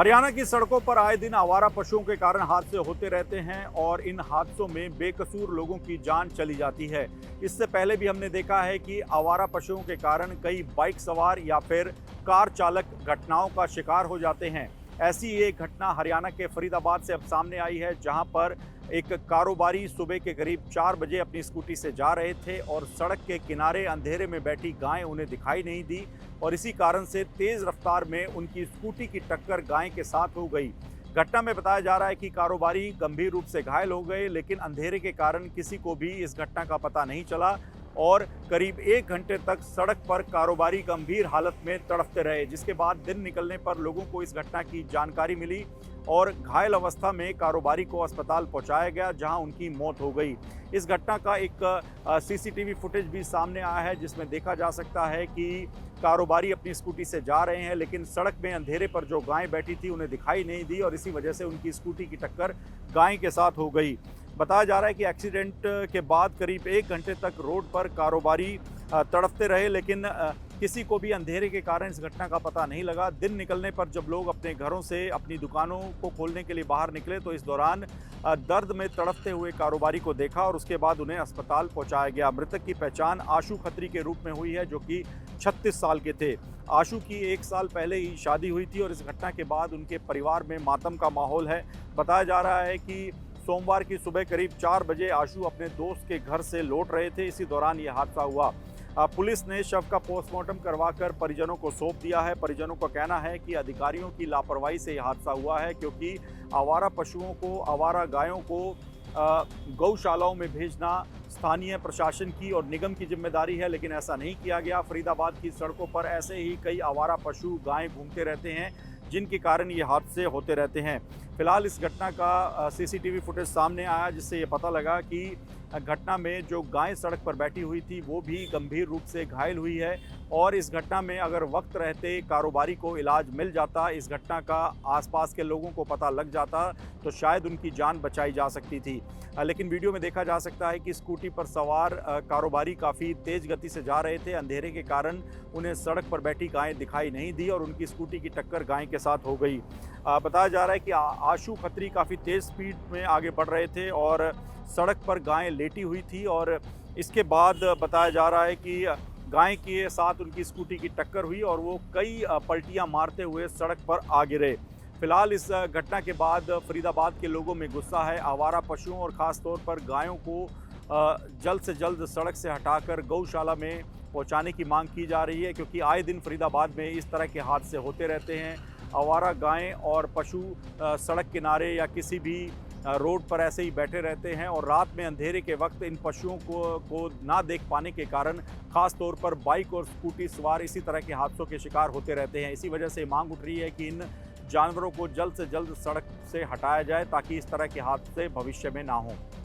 हरियाणा की सड़कों पर आए दिन आवारा पशुओं के कारण हादसे होते रहते हैं और इन हादसों में बेकसूर लोगों की जान चली जाती है। इससे पहले भी हमने देखा है कि आवारा पशुओं के कारण कई बाइक सवार या फिर कार चालक घटनाओं का शिकार हो जाते हैं। ऐसी एक घटना हरियाणा के फरीदाबाद से अब सामने आई है, जहां पर एक कारोबारी सुबह के करीब 4 बजे अपनी स्कूटी से जा रहे थे और सड़क के किनारे अंधेरे में बैठी गाय उन्हें दिखाई नहीं दी और इसी कारण से तेज रफ्तार में उनकी स्कूटी की टक्कर गाय के साथ हो गई। घटना में बताया जा रहा है कि कारोबारी गंभीर रूप से घायल हो गए, लेकिन अंधेरे के कारण किसी को भी इस घटना का पता नहीं चला और करीब 1 घंटे तक सड़क पर कारोबारी गंभीर हालत में तड़पते रहे, जिसके बाद दिन निकलने पर लोगों को इस घटना की जानकारी मिली और घायल अवस्था में कारोबारी को अस्पताल पहुंचाया गया, जहां उनकी मौत हो गई। इस घटना का एक सीसीटीवी फुटेज भी सामने आया है, जिसमें देखा जा सकता है कि कारोबारी अपनी स्कूटी से जा रहे हैं, लेकिन सड़क में अंधेरे पर जो गाय बैठी थी उन्हें दिखाई नहीं दी और इसी वजह से उनकी स्कूटी की टक्कर गाय के साथ हो गई। बताया जा रहा है कि एक्सीडेंट के बाद करीब 1 घंटे तक रोड पर कारोबारी तड़पते रहे, लेकिन किसी को भी अंधेरे के कारण इस घटना का पता नहीं लगा। दिन निकलने पर जब लोग अपने घरों से अपनी दुकानों को खोलने के लिए बाहर निकले तो इस दौरान दर्द में तड़पते हुए कारोबारी को देखा और उसके बाद उन्हें अस्पताल पहुंचाया गया। मृतक की पहचान आशु खत्री के रूप में हुई है, जो कि 36 साल के थे। आशु की 1 साल पहले ही शादी हुई थी और इस घटना के बाद उनके परिवार में मातम का माहौल है। बताया जा रहा है कि सोमवार की सुबह करीब 4 बजे आशु अपने दोस्त के घर से लौट रहे थे, इसी दौरान यह हादसा हुआ। पुलिस ने शव का पोस्टमार्टम करवाकर परिजनों को सौंप दिया है। परिजनों का कहना है कि अधिकारियों की लापरवाही से यह हादसा हुआ है, क्योंकि आवारा पशुओं को, आवारा गायों को गौशालाओं में भेजना स्थानीय प्रशासन की और निगम की जिम्मेदारी है, लेकिन ऐसा नहीं किया गया। फरीदाबाद की सड़कों पर ऐसे ही कई आवारा पशु गायें घूमते रहते हैं, जिनके कारण ये हादसे होते रहते हैं। फिलहाल इस घटना का सीसीटीवी फुटेज सामने आया, जिससे ये पता लगा कि घटना में जो गाय सड़क पर बैठी हुई थी वो भी गंभीर रूप से घायल हुई है और इस घटना में अगर वक्त रहते कारोबारी को इलाज मिल जाता, इस घटना का आसपास के लोगों को पता लग जाता, तो शायद उनकी जान बचाई जा सकती थी। लेकिन वीडियो में देखा जा सकता है कि स्कूटी पर सवार कारोबारी काफ़ी तेज़ गति से जा रहे थे। अंधेरे के कारण उन्हें सड़क पर बैठी गाय दिखाई नहीं दी और उनकी स्कूटी की टक्कर गाय के साथ हो गई। बताया जा रहा है कि आशु खत्री काफ़ी तेज़ स्पीड में आगे बढ़ रहे थे और सड़क पर गाय लेटी हुई थी और इसके बाद बताया जा रहा है कि गाय के साथ उनकी स्कूटी की टक्कर हुई और वो कई पलटियां मारते हुए सड़क पर आ गिरे। फिलहाल इस घटना के बाद फरीदाबाद के लोगों में गुस्सा है। आवारा पशुओं और ख़ास तौर पर गायों को जल्द से जल्द सड़क से हटाकर गौशाला में पहुंचाने की मांग की जा रही है, क्योंकि आए दिन फरीदाबाद में इस तरह के हादसे होते रहते हैं। आवारा गायें और पशु सड़क किनारे या किसी भी रोड पर ऐसे ही बैठे रहते हैं और रात में अंधेरे के वक्त इन पशुओं को ना देख पाने के कारण खास तौर पर बाइक और स्कूटी सवार इसी तरह के हादसों के शिकार होते रहते हैं। इसी वजह से मांग उठ रही है कि इन जानवरों को जल्द से जल्द सड़क से हटाया जाए, ताकि इस तरह के हादसे भविष्य में ना हों।